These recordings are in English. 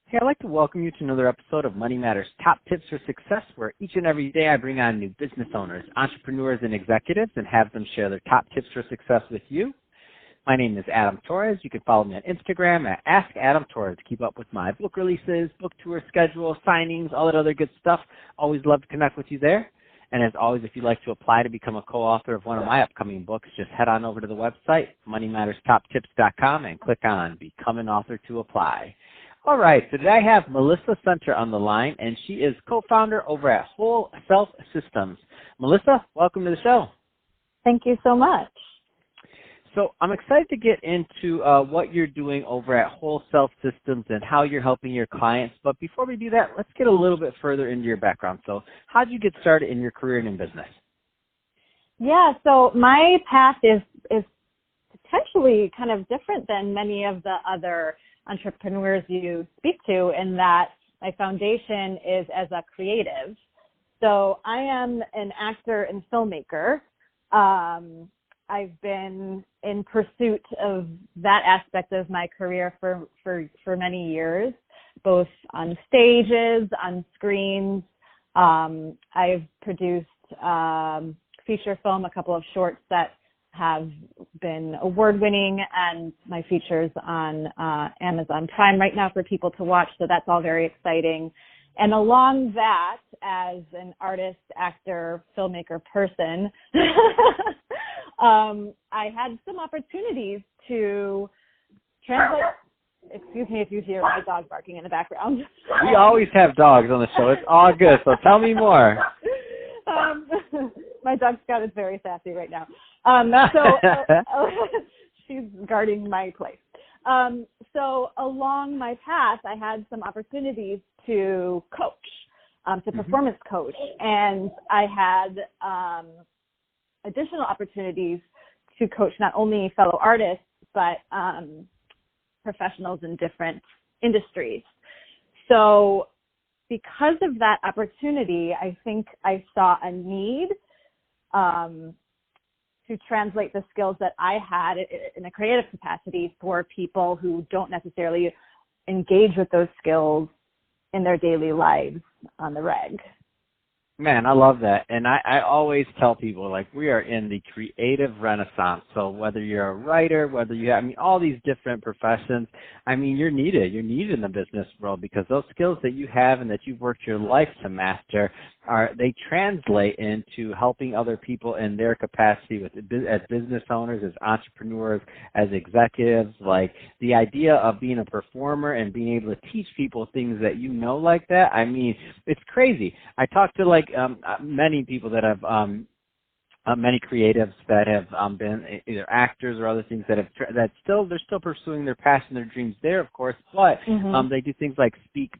Hey, I'd like to welcome you to another episode of Money Matters Top Tips for Success, where each and every day I bring on new business owners, entrepreneurs, and executives and have them share their top tips for success with you. My name is Adam Torres. You can follow me on Instagram at AskAdamTorres to keep up with my book releases, book tour schedule, signings, all that other good stuff. Always love to connect with you there. And as always, if you'd like to apply to become a co-author of one of my upcoming books, just head on over to the website, moneymatterstoptips.com, and click on Become an Author to apply. All right, so today I have Melissa Center on the line, and she is co-founder over at Whole Self Systems. Melissa, welcome to the show. Thank you so much. So I'm excited to get into what you're doing over at Whole Self Systems and how you're helping your clients. But before we do that, let's get a little bit further into your background. So how did you get started in your career and in business? Yeah, so my path is potentially kind of different than many of the other entrepreneurs you speak to, in that my foundation is as a creative. So I am an actor and filmmaker. I've been in pursuit of that aspect of my career for many years, both on stages, on screens. I've produced feature film, a couple of shorts that have been award-winning, and my features on Amazon Prime right now for people to watch, so that's all very exciting. And along that, as an artist, actor, filmmaker person, I had some opportunities to translate. Excuse me if you hear my dog barking in the background. We always have dogs on the show. It's all good, so tell me more. My dog Scott is very sassy right now. She's guarding my place. So along my path, I had some opportunities to coach, to performance coach, and I had additional opportunities to coach not only fellow artists, but professionals in different industries. So because of that opportunity, I think I saw a need to translate the skills that I had in a creative capacity for people who don't necessarily engage with those skills in their daily lives on the reg. Man, I love that. And I always tell people, like, we are in the creative renaissance. So whether you're a writer, whether you have, all these different professions, you're needed. You're needed in the business world, because those skills that you have and that you've worked your life to master, they translate into helping other people in their capacity as business owners, as entrepreneurs, as executives. Like, the idea of being a performer and being able to teach people things that you know like that, it's crazy. I talk to many people that have many creatives that have been either actors or other things they're still pursuing their passion, their dreams there, of course, but they do things like speech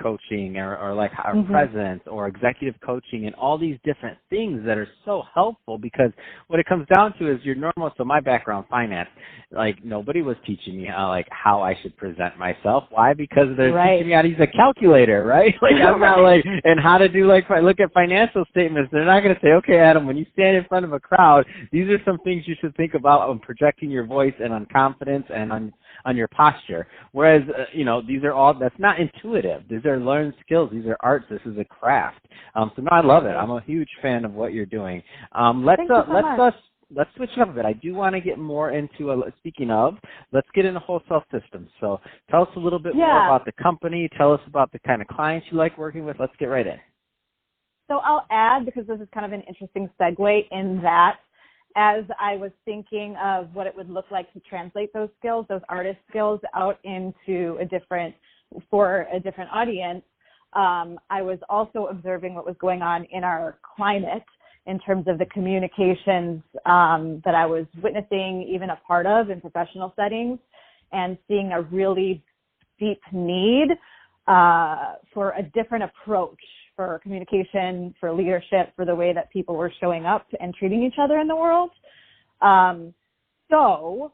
coaching or like presence or executive coaching and all these different things that are so helpful, because what it comes down to is your normal. So my background, finance, like, nobody was teaching me how I should present myself. Why? Because they're teaching me how to use a calculator, right? Like, I'm not and how to do look at financial statements. They're not going to say, okay, Adam, when you stand in front of a crowd, these are some things you should think about on projecting your voice and on confidence and on your posture. Whereas, these are all, that's not intuitive. These are learned skills. These are arts. This is a craft. So no, I love it. I'm a huge fan of what you're doing. Let's switch it up a bit. I do want to get more into, speaking of, let's get into Whole Self Systems. So tell us a little bit more about the company. Tell us about the kind of clients you like working with. Let's get right in. So I'll add, because this is kind of an interesting segue, in that as I was thinking of what it would look like to translate those skills, those artist skills, out into for a different audience, I was also observing what was going on in our climate in terms of the communications that I was witnessing, even a part of in professional settings, and seeing a really deep need for a different approach for communication, for leadership, for the way that people were showing up and treating each other in the world. So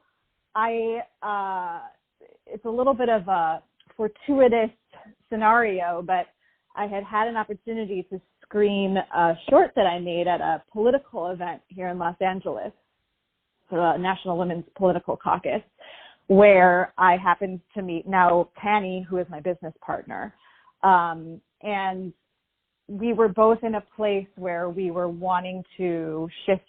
it's a little bit of a fortuitous scenario, but I had an opportunity to screen a short that I made at a political event here in Los Angeles, the National Women's Political Caucus, where I happened to meet now Tanny, who is my business partner. And we were both in a place where we were wanting to shift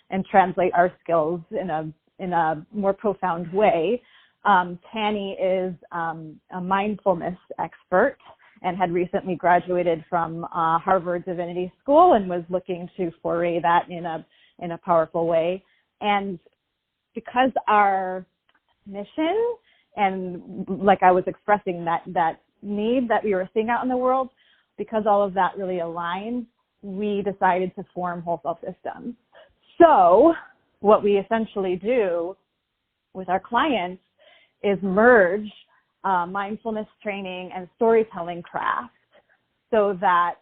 and translate our skills in a more profound way. Tanny is a mindfulness expert and had recently graduated from Harvard Divinity School and was looking to foray that in a powerful way. And because our mission and like I was expressing that need that we were seeing out in the world, because all of that really aligned, we decided to form Whole Self Systems. So what we essentially do with our clients is merge mindfulness training and storytelling craft so that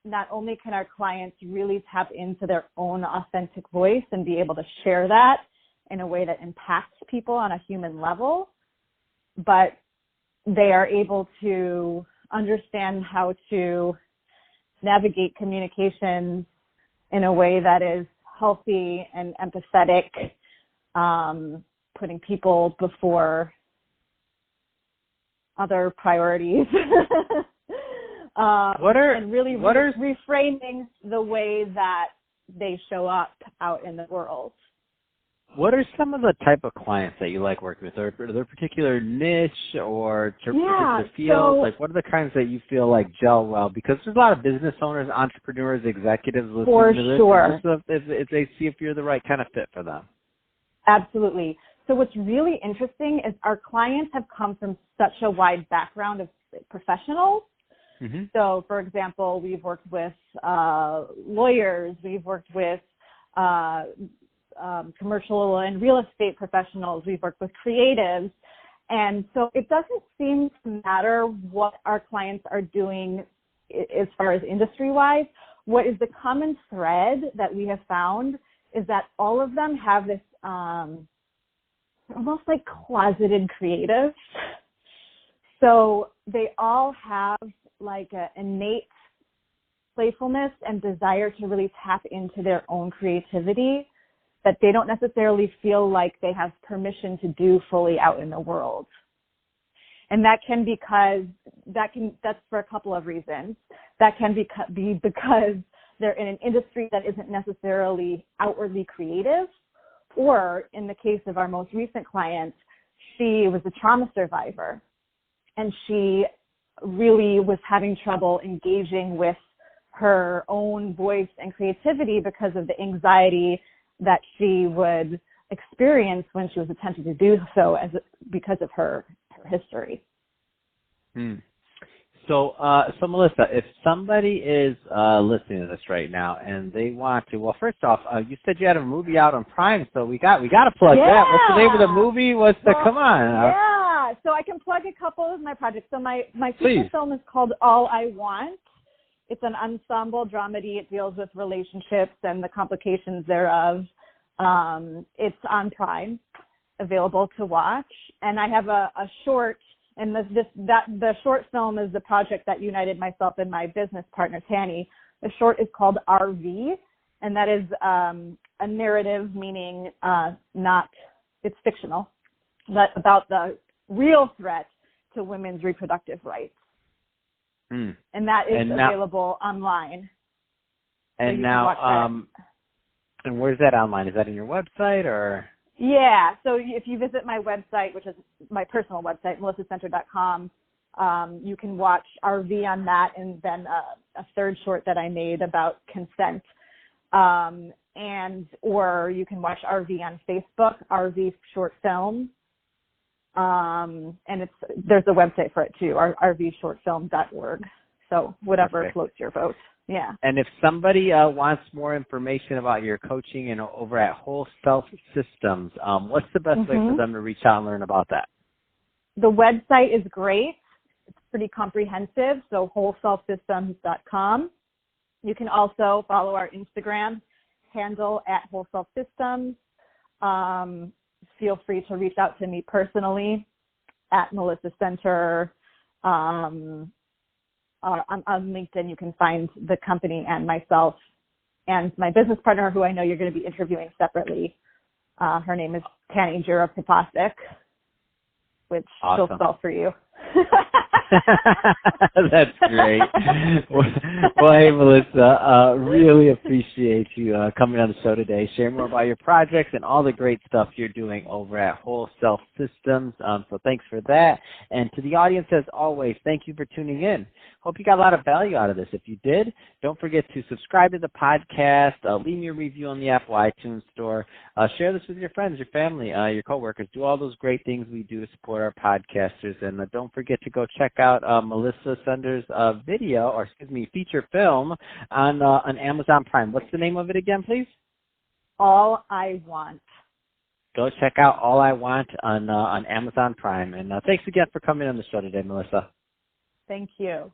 not only can our clients really tap into their own authentic voice and be able to share that in a way that impacts people on a human level, but they are able to understand how to navigate communications in a way that is healthy and empathetic, putting people before other priorities. And really reframing the way that they show up out in the world. What are some of the type of clients that you like working with? Are there particular niche or particular fields? Like, what are the kinds that you feel like gel well? Because there's a lot of business owners, entrepreneurs, executives listening to this. For sure. If they see if you're the right kind of fit for them. Absolutely. So what's really interesting is our clients have come from such a wide background of professionals. Mm-hmm. So, for example, we've worked with lawyers, we've worked with commercial and real estate professionals, we've worked with creatives. And so it doesn't seem to matter what our clients are doing as far as industry-wise. What is the common thread that we have found is that all of them have this almost like closeted creative. So they all have like an innate playfulness and desire to really tap into their own creativity that they don't necessarily feel like they have permission to do fully out in the world. And that's for a couple of reasons. That can be because they're in an industry that isn't necessarily outwardly creative, or in the case of our most recent client, she was a trauma survivor and she really was having trouble engaging with her own voice and creativity because of the anxiety that she would experience when she was attempting to do so because of her history. So Melissa, if somebody is listening to this right now and they want to, well, first off, you said you had a movie out on Prime, so we got to plug that. What's the name of the movie? Come on? Yeah, so I can plug a couple of my projects. So my feature film is called All I Want. It's an ensemble dramedy. It deals with relationships and the complications thereof. It's on Prime, available to watch. And I have a short. And the short film is the project that united myself and my business partner, Tanny. The short is called RV, and that is a narrative, meaning it's fictional, but about the real threat to women's reproductive rights. And that is available online. And so and where's that online? Is that in your website or? Yeah, so if you visit my website, which is my personal website, melissacenter.com, you can watch RV on that, and then a third short that I made about consent. Or you can watch RV on Facebook, RV Short Film. And there's a website for it too, rvshortfilm.org. So whatever floats your boat. Yeah. And if somebody wants more information about your coaching and over at Whole Self Systems, what's the best way for them to reach out and learn about that? The website is great. It's pretty comprehensive, so wholeselfsystems.com. You can also follow our Instagram handle at Whole Self Systems. Feel free to reach out to me personally at Melissa Center. On LinkedIn, you can find the company and myself and my business partner, who I know you're going to be interviewing separately. Her name is Tanny Jura-Popasic. which Awesome. she'll spell for you. That's great. Well, hey, Melissa, really appreciate you coming on the show today, sharing more about your projects and all the great stuff you're doing over at Whole Self Systems. So thanks for that. And to the audience, as always, thank you for tuning in. Hope you got a lot of value out of this. If you did, don't forget to subscribe to the podcast, leave me a review on the Apple iTunes Store, share this with your friends, your family, your coworkers. Do all those great things we do to support our podcasters. And don't forget to go check out Melissa Sunder's feature film on Amazon Prime. What's the name of it again, please? All I Want. Go check out All I Want on Amazon Prime. And thanks again for coming on the show today, Melissa. Thank you.